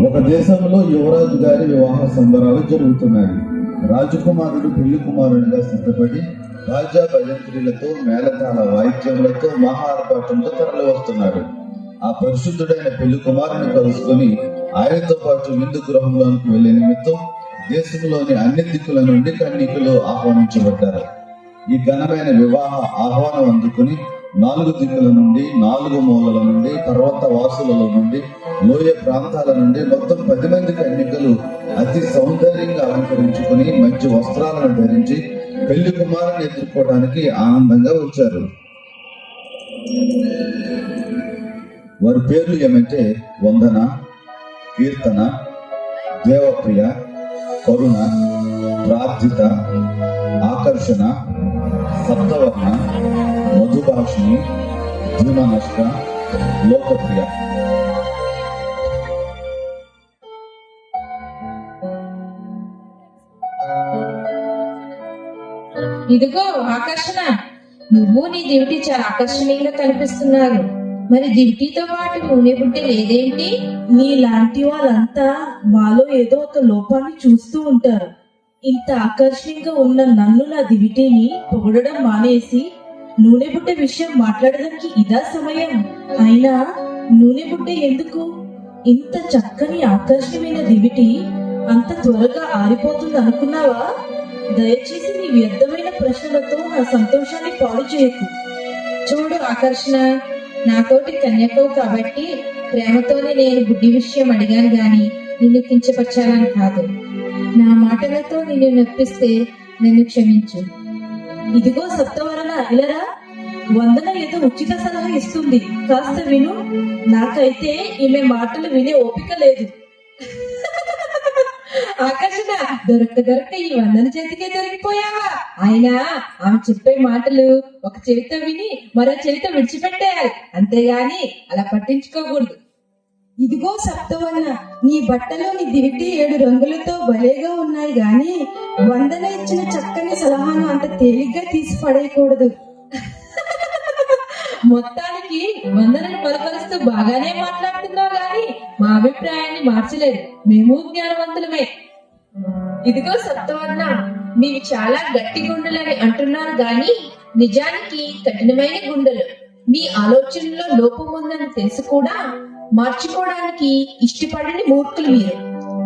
ఒక దేశంలో యువరాజు గారి వివాహ సంబరాలు జరుగుతున్నాయి. రాజకుమారుడు పెళ్లి కుమారుడిగా సిద్ధపడి రాజా భజంత్రీలతో మేళతాళ వాయిద్యములతో మహా ఆర్భాటంతో తరలి వస్తున్నాడు. ఆ పరిశుద్ధుడైన పెళ్లి కుమారుని కలుసుకొని ఆయనతో పాటు విందు గృహంలోనికి వెళ్లే నిమిత్తం దేశంలోని అన్ని దిక్కుల నుండి కన్నికలు ఆహ్వానించబడ్డారు. ఈ ఘనమైన వివాహ ఆహ్వానం అందుకుని 4 దిక్కుల నుండి, 4 మూలల నుండి, పర్వత వాసులలో నుండి, లోయ ప్రాంతాల నుండి మొత్తం 10 మంది కన్యకలు అతి సౌందర్యంగా అలంకరించుకుని మంచి వస్త్రాలను ధరించి పెళ్లి కుమారుని ఎదుర్కోవడానికి ఆనందంగా వచ్చారు. వారి పేర్లు ఏమంటే వందన, కీర్తన, దేవప్రియ, కరుణ, ప్రార్థిత, ఆకర్షణ, సప్తవర్ణ, మధుభాషిణి, ధూమనష్ట, లోకప్రియ. ఇదిగో ఆకర్షణ, నువ్వు నీ దివిటి చాలా ఆకర్షణీయంగా కనిపిస్తున్నారు. మరి దివిటితో పాటు నూనె బుడ్డి లేదేంటి? నీలాంటి వాళ్ళంతా మాలో ఏదో ఒక లోపాన్ని చూస్తూ ఉంటారు. ఇంత ఆకర్షణీయంగా ఉన్న నన్ను నా దివిటిని పొగడడం మానేసి నూనె బుడ్డ విషయం మాట్లాడడానికి ఇదా సమయం? అయినా నూనె బుడ్డ ఎందుకు? ఇంత చక్కని ఆకర్షణీయమైన దివిటి అంత త్వరగా ఆరిపోతుంది అనుకున్నావా? దయచేసి నీ వ్యర్థమైన ప్రశ్నలతో నా సంతోషాన్ని పాడు చేయకు. చూడు ఆకర్షణ, నాతోటి కన్యకవు కాబట్టి ప్రేమతోనే నేను బుడ్డి విషయం అడిగాను గాని నిన్ను కించపరచాలని కాదు. నా మాటలతో నిన్ను నొప్పిస్తే నన్ను క్షమించు. ఇదిగో సప్తవరణ, ఇలరా. వందన ఏదో ఉచిత సలహా ఇస్తుంది, కాస్త విను. నాకైతే ఈమె మాటలు వినే ఓపిక లేదు. ఆకర్షణ, దొరక్క ఈ వందన చేతికే దొరికిపోయావా? అయినా ఆమె చెప్పే మాటలు ఒక చెవితో విని మరో చెవితో విడిచిపెట్టేయాలి, అంతేగాని అలా పట్టించుకోకూడదు. ఇదిగో సప్తవన్న, నీ బట్టలోని దివిటి 7 రంగులతో భలేగా ఉన్నాయి గాని వందన ఇచ్చిన చక్కని సలహాను అంత తేలిగ్గా తీసి పడేయకూడదు. మొత్తానికి వందనని బలపరుస్తూ బాగానే మాట్లాడుతున్నావు గాని మా అభిప్రాయాన్ని మార్చలేదు. మేము జ్ఞానవంతులమే. ఇదిగో సప్తవర్ణ, మీవి చాలా గట్టి గుండెలని అంటున్నారు గాని నిజానికి కఠినమైన గుండెలు. మీ ఆలోచనలో లోపం ఉందని తెలిసి కూడా మార్చుకోవడానికి ఇష్టపడని మూర్ఖులు మీరు.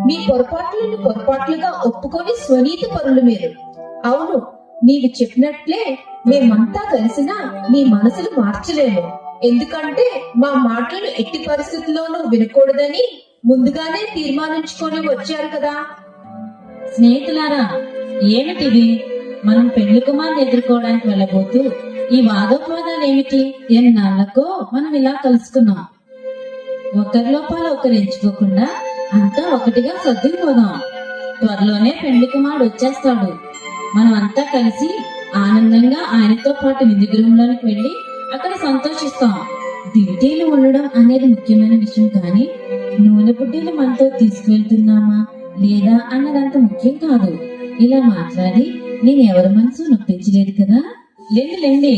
మీ పొరపాట్లను పొరపాట్లుగా ఒప్పుకొని స్వనీతి పరులు మీరు. అవును, నీవు చెప్పినట్లే మేమంతా కలిసినా నీ మనసులు మార్చలేము. ఎందుకంటే మా మాటలను ఎట్టి పరిస్థితుల్లోనూ వినకూడదని ముందుగానే తీర్మానించుకొని వచ్చారు కదా. స్నేహితులారా, ఏమిటిది? మనం పెళ్లి కుమార్ని ఎదుర్కోవడానికి వెళ్ళబోతూ ఈ వాదోపవాదాలు ఏమిటి? ఎన్నాళ్లకో మనం ఇలా కలుసుకున్నాం. ఒకరి లోపాలు ఒకరు ఎంచుకోకుండా అంతా ఒకటిగా సర్దుకుపోదాం. త్వరలోనే పెళ్లి కుమారుడు వచ్చేస్తాడు. మనం అంతా కలిసి ఆనందంగా ఆయనతో పాటు విందు గృహంలోనికి వెళ్ళి అక్కడ సంతోషిస్తాం. దివిటీలు ఉండడం అనేది ముఖ్యమైన విషయం, కానీ నూనె బుడ్డీలు మనతో తీసుకువెళ్తున్నామా లేదా అన్నదంత ముఖ్యం కాదు. ఇలా మాట్లాడి నేను ఎవరి మనసు నొప్పించలేదు కదా. లేండి,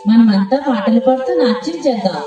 మనమంతా పాటలు పాడుతూ నాట్యం చేద్దాం.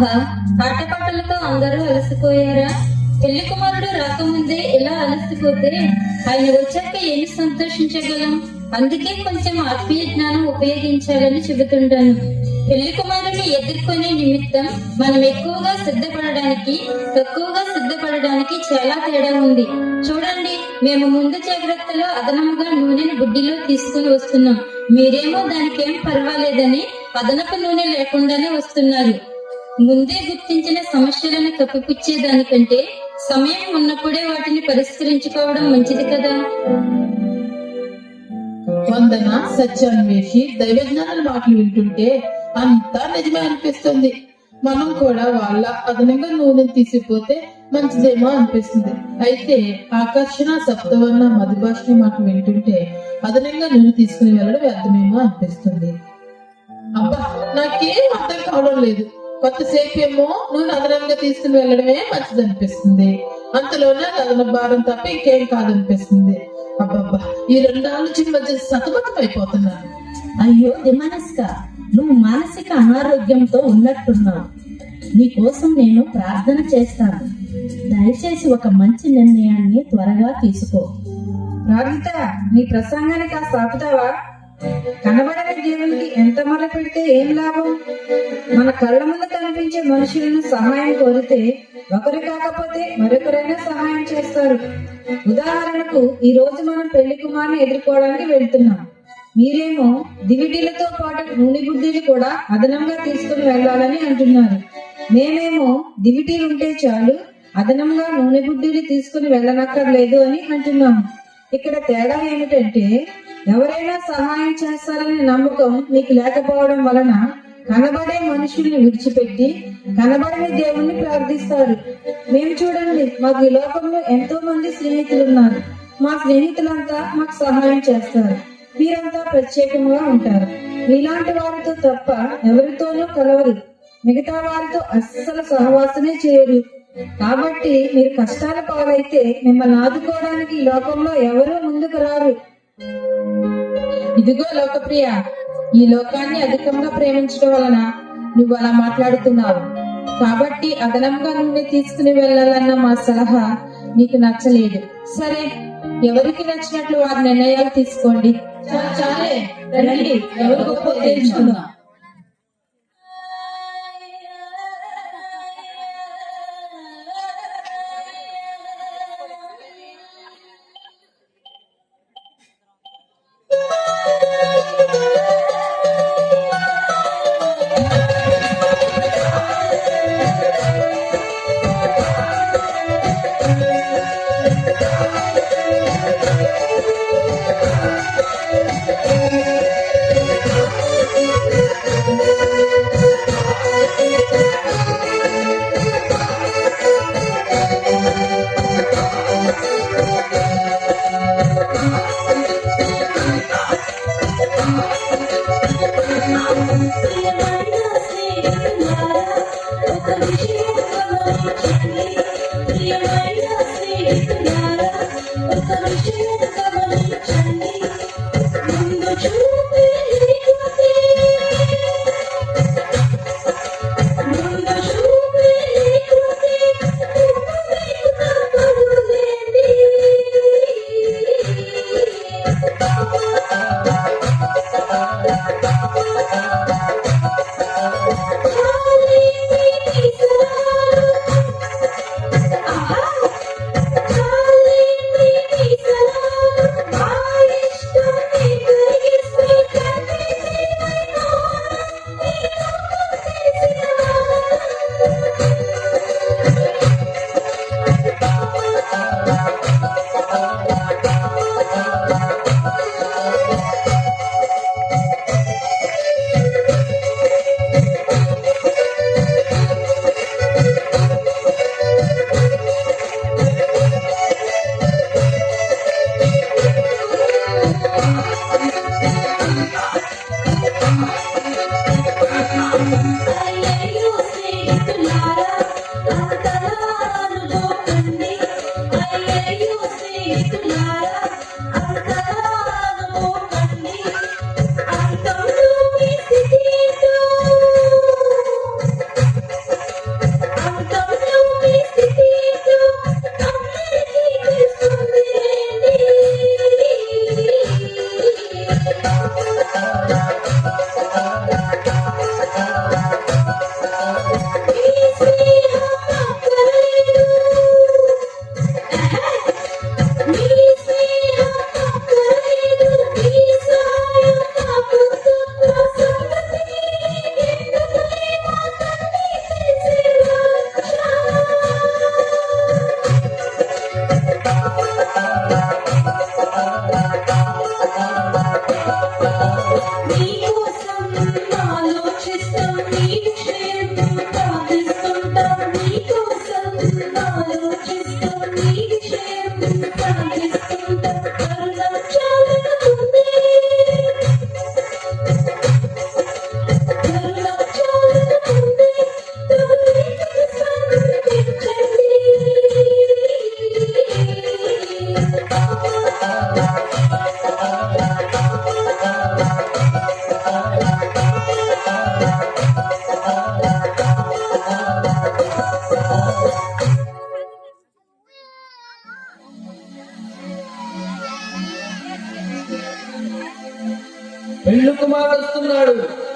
ఆహా, ఆటపాటలతో అందరూ అలసిపోయారా? పెళ్లి కుమారుడు రాకముందే ఇలా అలసిపోతే ఆయన వచ్చాక ఏమి సంతోషించగలం? అందుకే కొంచెం ఆత్మీయ జ్ఞానం ఉపయోగించాలని చెబుతుంటాను. పెళ్లి కుమారుని ఎదుర్కొనే నిమిత్తం మనం ఎక్కువగా సిద్ధపడడానికి, తక్కువగా సిద్ధపడడానికి చాలా తేడా ఉంది. చూడండి, మేము ముందు జాగ్రత్తలో అదనముగా నూనెను బుడ్డిలో తీసుకుని వస్తున్నాం. మీరేమో దానికేం పర్వాలేదని అదనపు నూనె లేకుండానే వస్తున్నారు. ముందే గుర్తించిన సమస్యలను కప్పిపుచ్చే దానికంటే సమయం ఉన్నప్పుడే వాటిని పరిష్కరించుకోవడం మంచిది కదా. వందన సత్యాన్వేషి దైవజ్ఞానుల మాటలు వింటుంటే అంతా నిజమే అనిపిస్తుంది. మనం కూడా వాళ్ళ అదనంగా నూనె తీసిపోతే మంచిదేమో అనిపిస్తుంది. అయితే ఆకర్షణ సప్తవర్ణ మధుభాషణ మాటలు వింటుంటే అదనంగా నూనె తీసుకుని వెళ్ళడం వ్యర్థమేమో అనిపిస్తుంది. అబ్బా, నాకేం అర్థం కావడం లేదు. కొత్తసేపు ఏమో నూనె అదనంగా తీసుకుని వెళ్ళడమే మంచిది అనిపిస్తుంది. అంతలోనే అదన భారం తప్ప ఇంకేం కాదనిపిస్తుంది. అబ్బబ్బా, ఈ రెండు ఆలోచన మధ్య సతమతం అయిపోతున్నాను. అయ్యో దిమనస్క, నువ్వు మానసిక అనారోగ్యంతో ఉన్నట్టున్నావు. నీ కోసం నేను ప్రార్థన చేస్తాను. దయచేసి ఒక మంచి నిర్ణయాన్ని త్వరగా తీసుకో. రాధిత, నీ ప్రసంగాన్ని కాస్త ఆపుతావా? కనబడని దేవునికి ఎంత మొర పెడితే ఏం లాభం? మన కళ్ళ ముందు కనిపించే మనుషులను సహాయం కోరితే ఒకరు కాకపోతే మరొకరైనా సహాయం చేస్తారు. ఉదాహరణకు ఈ రోజు మనం పెళ్లి కుమార్ని ఎదుర్కోవడానికి వెళ్తున్నాం. మీరేమో దివిటీలతో పాటు నూనె బుడ్డీలు కూడా అదనంగా తీసుకుని వెళ్ళాలని అంటున్నారు. మేమేమో దివిటీలుంటే చాలు, అదనంగా నూనె బుడ్డీలు తీసుకుని వెళ్ళనక్కర్లేదు అని అంటున్నాము. ఇక్కడ తేడా ఏమిటంటే, ఎవరైనా సహాయం చేస్తారనే నమ్మకం మీకు లేకపోవడం వలన కనబడే మనుషుల్ని విడిచిపెట్టి కనబడని దేవుణ్ణి ప్రార్థిస్తారు. మేము చూడండి, మాకు ఈ లోకంలో ఎంతో మంది స్నేహితులున్నారు. మా స్నేహితులంతా మాకు సహాయం చేస్తారు. మీరంతా ప్రత్యేకంగా ఉంటారు. మీలాంటి వారితో తప్ప ఎవరితోనూ కలవరు. మిగతా వారితో అస్సలు సహవాసమే చేయరు. కాబట్టి మీరు కష్టాల పాలైతే మిమ్మల్ని ఆదుకోవడానికి ఈ లోకంలో ఎవరూ ముందుకు రారు. ఇదిగో లోకప్రియ, ఈ లోకాన్ని అధికంగా ప్రేమించడం వలన నువ్వు అలా మాట్లాడుతున్నావు. కాబట్టి అదనంగా నూనె తీసుకుని వెళ్ళాలన్న మా సలహా నీకు నచ్చలేదు. సరే, ఎవరికి నచ్చినట్లు వారి నిర్ణయాలు తీసుకోండి. చాలే, రండి, ఎవరు గొప్ప తెలుసుకుందాం.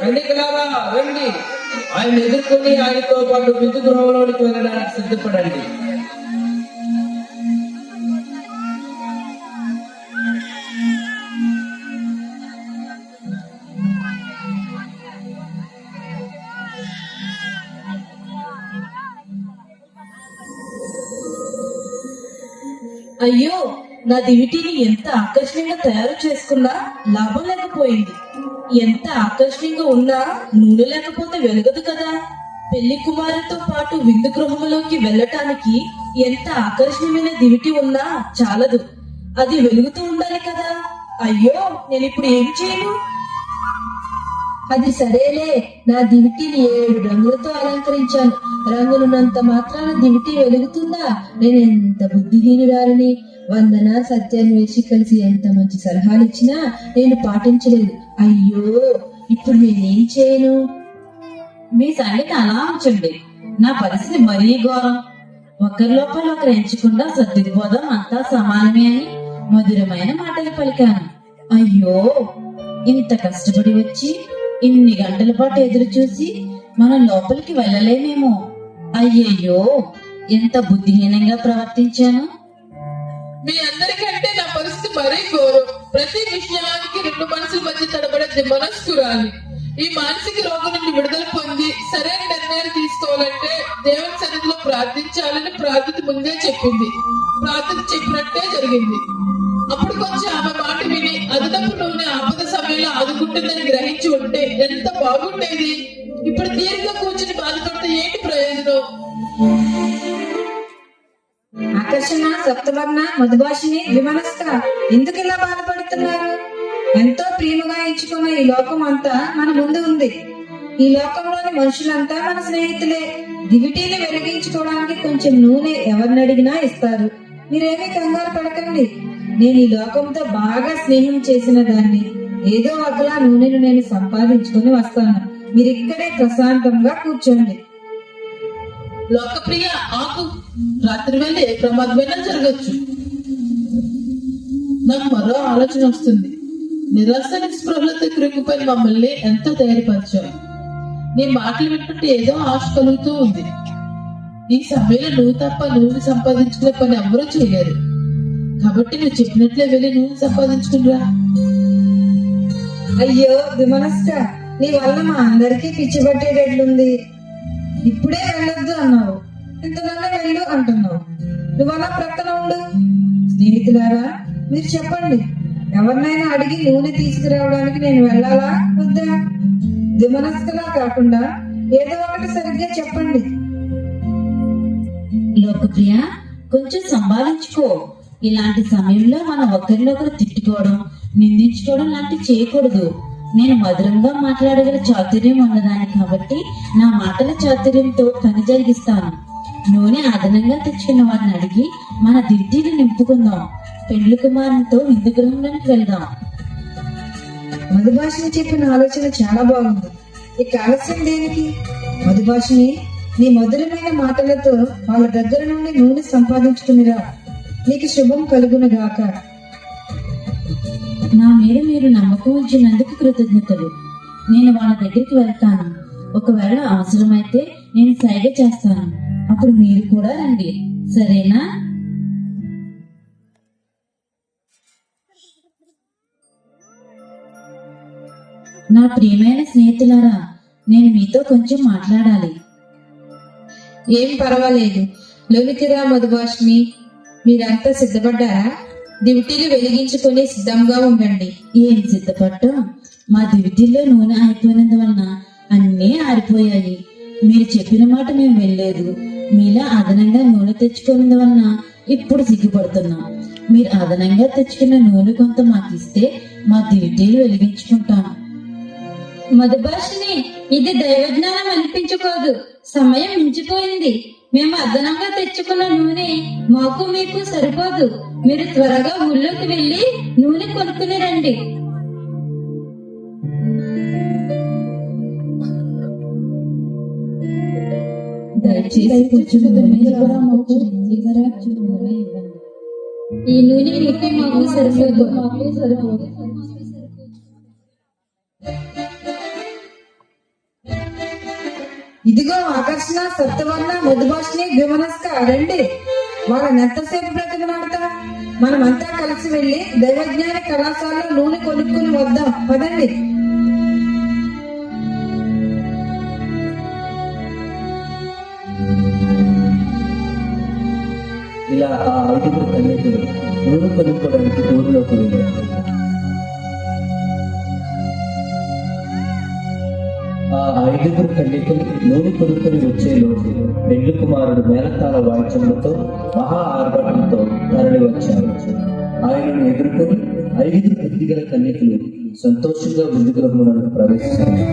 కన్యకలారా రండి, ఆయన ఎదుర్కొని ఆయనతో పాటు విందు గృహంలోనికి వెళ్ళడానికి సిద్ధపడండి. అయ్యో, నా దివిటీని ఎంత ఆకర్షణీయంగా తయారు చేసుకున్నా లాభం లేకపోయింది. ఎంత ఆకర్షణీయంగా ఉన్నా నూనె లేకపోతే వెలగదు కదా. పెళ్లి కుమారుతో పాటు విందు గృహంలోకి వెళ్ళటానికి ఎంత ఆకర్షణీయమైన దివిటి ఉన్నా చాలదు, అది వెలుగుతూ ఉండాలి కదా. అయ్యో, నేను ఇప్పుడు ఏం చేయను? అది సరేలే, నా దివిటీని 7 రంగులతో అలంకరించాను. రంగులున్నంత మాత్రాన దివిటి వెలుగుతుందా? నేను ఎంత బుద్ధిహీనురాలిని. వందన, సత్యాన్వేషి కలిసి ఎంత మంచి సలహాలు ఇచ్చినా నేను పాటించలేదు. అయ్యో, ఇప్పుడు నేనేం చేయను? మీ సంగతి అలా ఉంచండి, నా పరిస్థితి మరీ ఘోరం. ఒకరి లోపల ఒకరు ఎంచకుండా సర్దుకుపోదాం, అంతా సమానమే అని మధురమైన మాటలు పలికాను. అయ్యో, ఇంత కష్టపడి వచ్చి ఇన్ని గంటల పాటు ఎదురు చూసి మనం లోపలికి వెళ్ళలేమేమో. అయ్యయ్యో, ఎంత బుద్ధిహీనంగా ప్రవర్తించాను. మీ అందరికంటే నా పరిస్థితి మరీ ఘోరం. ప్రతి విషయానికి 2 మనసుల మధ్య తడబడే మనస్కురాలి. ఈ మానసిక రోగం నుండి విడుదల పొంది సరైన నిర్ణయాలు తీసుకోవాలంటే దేవుని సన్నిధిలో ప్రార్థించాలని ప్రార్థన ముందే చెప్పింది. ప్రార్థన చెప్పినట్టే జరిగింది. అప్పుడు కొంచెం ఆమె మాట విని అదనపు నూనె ఆపద సమయంలో ఆదుకుంటుందని గ్రహించి ఉంటే ఎంత బాగుండేది. ఇప్పుడు తీరిక కూర్చుని బాధపడితే ఏంటి ప్రయోజనం? ఆకర్షణ, సప్తవర్ణ, మధుభాషిని, ద్విమనస్క ఎందుకు ఇలా బాధపడుతున్నారు? ఎంతో ప్రియముగా ఎంచుకున్న ఈ లోకం అంతా మన ముందు ఉంది. ఈ లోకంలోని మనుషులంతా మన స్నేహితులే. దివిటీని వెలిగించుకోవడానికి కొంచెం నూనె ఎవరిని అడిగినా ఇస్తారు. మీరేమీ కంగారు పడకండి. నేను ఈ లోకంతో బాగా స్నేహం చేసిన దాన్ని. ఏదో ఒకలా నూనెను నేను సంపాదించుకొని వస్తాను. మీరిక్కడే ప్రశాంతంగా కూర్చోండి. లోకప్రియ, ఆకు. రాత్రి వేళ ఏ ప్రమాదమైనా జరగచ్చు. నాకు మరో ఆలోచన వస్తుంది. నిరాశ నిస్పృహలతో కృంగిపోయిన మమ్మల్ని ఎంతో ధైర్యపరిచావు. నీ మాటలు వింటుంటే ఏదో ఆశ కలుగుతూ ఉంది. ఈ సమయంలో నువ్వు తప్ప నువ్వు సంపాదించుకునే పని ఎవరూ చేయలేరు. కాబట్టి నువ్వు చెప్పినట్లే వెళ్ళి నువ్వు సంపాదించుకునిరా. అయ్యో విమనస్క, నీ వల్ల మా అందరికీ పిచ్చి పట్టేటట్లుంది. ఇప్పుడే వెళ్ళొద్దు అన్నావు, ఇంతలోనే వెళ్ళు అంటున్నావు. నువ్వు అలా ప్రక్కన ఉండు. స్నేహితులారా, మీరు చెప్పండి, ఎవరినైనా అడిగి నూనె తీసుకురావడానికి నేను వెళ్ళాలా వద్దా? విమనస్కలా కాకుండా ఏదో ఒకటి సరిగ్గా చెప్పండి. లోకప్రియ, కొంచెం సంభాలించుకో. ఇలాంటి సమయంలో మనం ఒకరినొకరు తిట్టుకోవడం, నిందించుకోవడం లాంటివి చేయకూడదు. నేను మధురంగా మాట్లాడగల చాతుర్యం ఉన్నదాన్ని కాబట్టి నా మాటల చాతుర్యంతో పని జరిగిస్తాను. నూనె అదనంగా తెచ్చుకున్న వారిని అడిగి మన దివిటీని నింపుకుందాం. పెండ్లి కుమారునితో విందు గృహంలోకి వెళ్దాం. మధుభాషిని చెప్పిన ఆలోచన చాలా బాగుంది. ఇక ఆలస్యం దేనికి? మధుభాషిని, నీ మధురమైన మాటలతో వాళ్ళ దగ్గర నుండి నూనె సంపాదించుకునిరా. నీకు శుభం కలుగునుగాక. నా మీద మీరు నమ్మకం ఉంచినందుకు కృతజ్ఞతలు. నేను వాళ్ళ దగ్గరికి వెళ్తాను. ఒకవేళ అవసరమైతే నేను సైగ చేస్తాను. అప్పుడు మీరు కూడా రండి, సరేనా? నా ప్రియమైన స్నేహితులారా, నేను మీతో కొంచెం మాట్లాడాలి. ఏం పర్వాలేదు, లోనికిరా మధుభాషిని. మీరంతా సిద్ధపడ్డారా? దివిటీలు వెలిగించుకొని సిద్ధంగా ఉండండి. ఏం సిద్ధపడటం? మా దివిటీల్లో నూనె అయిపోయినందువలన అన్నీ ఆరిపోయాయి. మీరు చెప్పిన మాట మేము వెళ్ళలేదు. మీలా అదనంగా నూనె తెచ్చుకున్నందువలన ఇప్పుడు సిగ్గుపడుతున్నాం. మీరు అదనంగా తెచ్చుకున్న నూనె కొంత మాకు ఇస్తే మా దివిటీలు వెలిగించుకుంటాం. మధుభాషిని, ఇది దైవజ్ఞానం అనిపించుకోదు. సమయం మించిపోయింది. మేము అదనంగా తెచ్చుకున్న నూనె మాకు మీకు సరిపోదు. మీరు త్వరగా ఊళ్ళోకి వెళ్ళి నూనె కొనుక్కుని రండి. దయచేసి కొంచెం నూనె కూడా మాకు నూనె ఇవ్వండి. ఈ నూనె మీకు మాకు సరిపోదు. ఇదిగో ఆకర్షణ, సత్యవర్ణ, మధుభాషిణి, ద్విమనస్క రండి. వాళ్ళని ఎంతసేపు బ్రతిమలాడతాం? మనమంతా కలిసి వెళ్లి దైవజ్ఞాన కళాశాలలో నూనె కొనుక్కుని వద్దాం. పదండి. ఇలా ఆ 5 కన్యకులు నూనె కొనుక్కోవడానికి ఊరిలోకి వెళ్ళారు. ఆ 5 కన్యకులు నూనె కొనుక్కొని వచ్చేలోపు పెళ్లి కుమారుడు మేళతాళ వాయిద్యములతో మహా ఆర్భటంతో తరలి వచ్చారు. ఆయనను ఎదుర్కొని 5 బుద్ధిగల కన్యకులు సంతోషంగా విందు గృహములకు ప్రవేశించారు.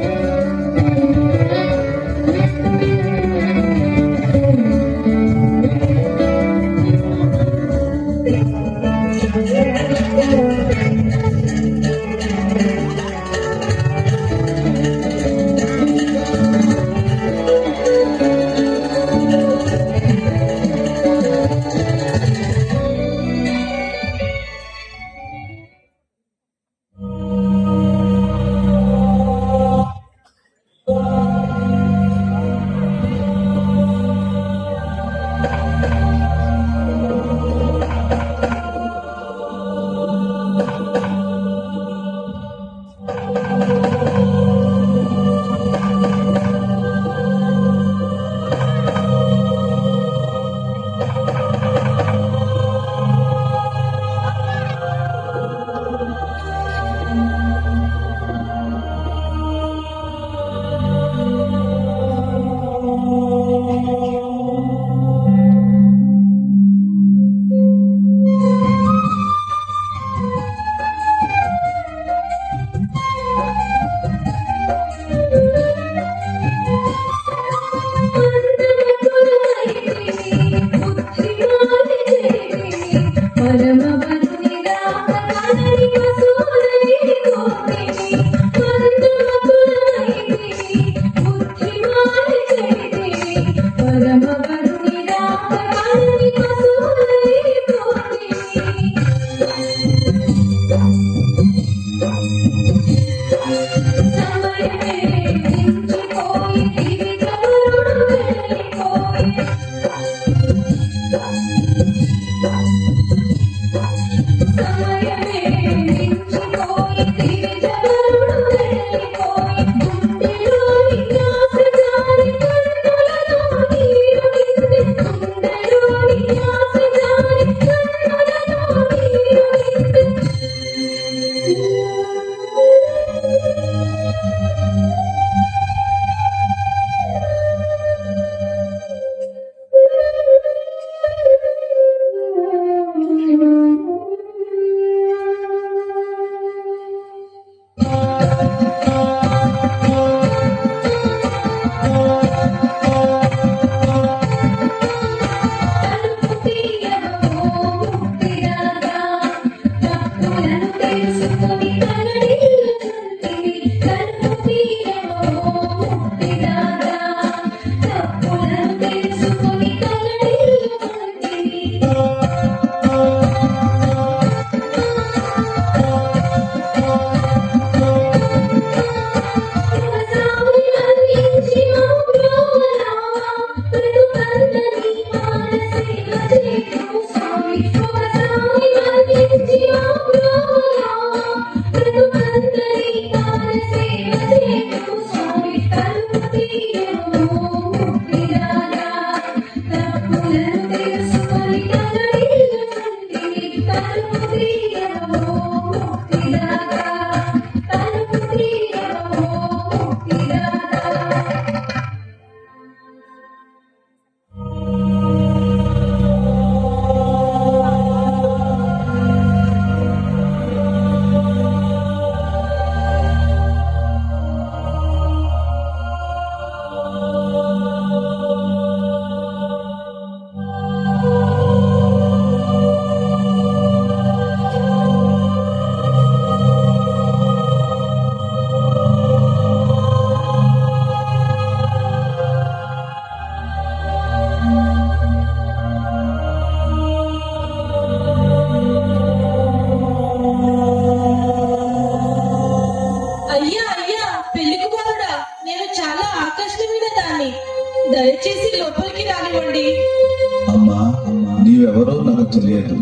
తెలియదు.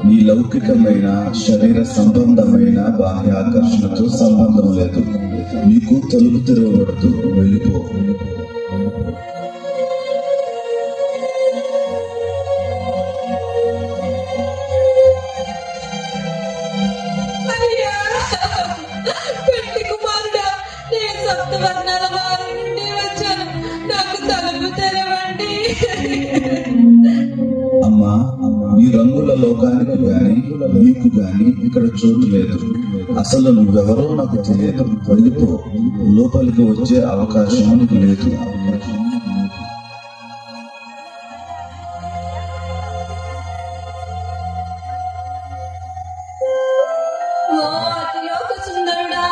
నీ లౌకికమైన శరీర సంబంధమైన బాహ్య ఆకర్షణతో సంబంధం లేదు. నీకు తలుపు తెరవబడదు, వెళ్ళిపో. అయ్యా, పెళ్లి కుమారుడా, నేను సప్తవర్ణాల వారి నుండి వచ్చాను, నాకు తలుపు తెరవండి. అమ్మా, ఈ రంగుల లోకానికి గాని నీకు గాని ఇక్కడ చోటు లేదు. అసలు నువ్వెవరో నాకు తెలియదు, వెళ్ళిపో. లోపలికి వచ్చే అవకాశం నీకు లేదు. ఓ అతిలోక సుందరుడా,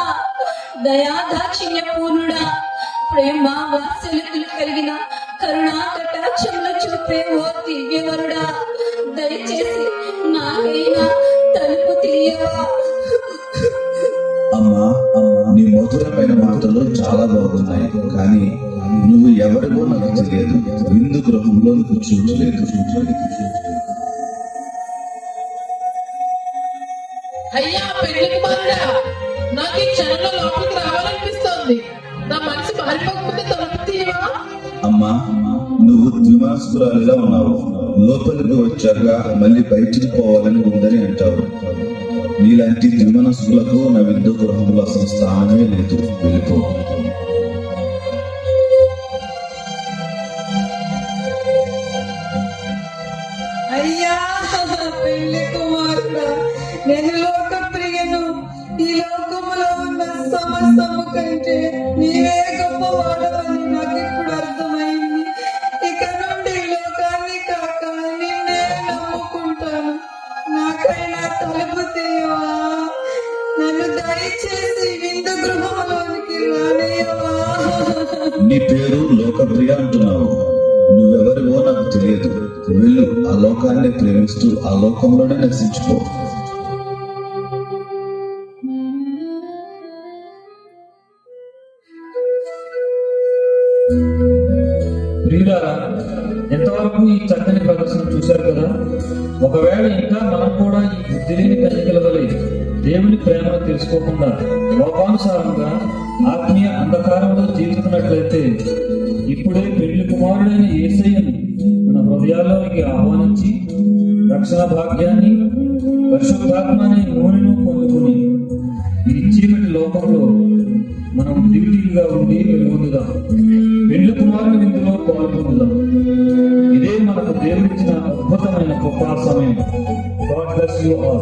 దయా దాక్షిణ్య పూర్ణుడా, ప్రేమ వాత్సల్యతలు కలిగిన కరుణా కటాక్షములు చూపే ఓ దివ్యవరుడా, దయచేసి నాకైనా తలుపు తీయవా. అమ్మా, నీ మధురమైన మాటలు చాలా బాగున్నాయి, కానీ నువ్వు ఎవరివో నాకు తెలియదు. విందు గృహంలో నీకు చోటు లేదు. అయ్యా పెళ్లి కుమారుడా, నాకు ఈ క్షణంలో లోపలికి రావాలనిపిస్తోంది. నా మనసు మారిపోకపోతే తలుపు తీయవా? అమ్మా, నువ్వు ద్విమనస్కురాలిగా ఉన్నావు. లోపలికి వచ్చాక మళ్ళీ బయటికి పోవాలని ఉందని అంటావు. నీలాంటి ద్విమనస్కులకు నా విందు గృహంలో అసలు స్థానమే లేదు, వెళ్ళిపో. అయ్యా పెళ్లి కుమారుడా, నేను లోక ప్రియను. ఈ లోకములో ఉన్న సమస్తము కంటే నీవే గొప్పవాడవని నాకు ఇప్పుడు అర్థమైంది. ఇక నుండి లోకాన్ని కాక నిన్నే నమ్ముకుంటాను. నాకైనా తలుపు తీయవా. నన్ను దయచేసి విందు గృహంలోనికి రానియవా. నీ పేరు లోకప్రియ అంటున్నావు. నువ్వెవరివో నాకు తెలియదు, వెళ్ళు. ఆ లోకాన్ని ప్రేమిస్తూ ఆ లోకంలోనే నశించుకో. ప్రియులారా, ఎంతవరకు ఈ చక్కని ప్రదర్శన చూశారు కదా. ఒకవేళ ఇంకా మనం కూడా ఈ బుద్ధి లేని కన్యకల వలె దేవుని ప్రేమను తెలుసుకోకుండా లోకానుసారంగా ఆత్మీయ అంధకారంలో జీవిస్తున్నట్లయితే ఇప్పుడే పెళ్లి కుమారుడైన యేసయ్యను మన హృదయాల్లోనికి ఆహ్వానించి రక్షణ భాగ్యాన్ని, పరిశుద్ధాత్మ అనే నూనెను పొందుకుని ఈ చీకటి లోకంలో మనం దివిటీగా ఉండి వెలుగొందుదాం. పెళ్లి కుమారుని విందులో పాల్గొందుదాం. ఇదే మనకు దేవుడిచ్చిన అద్భుతమైన గొప్ప సమయం. God bless you all.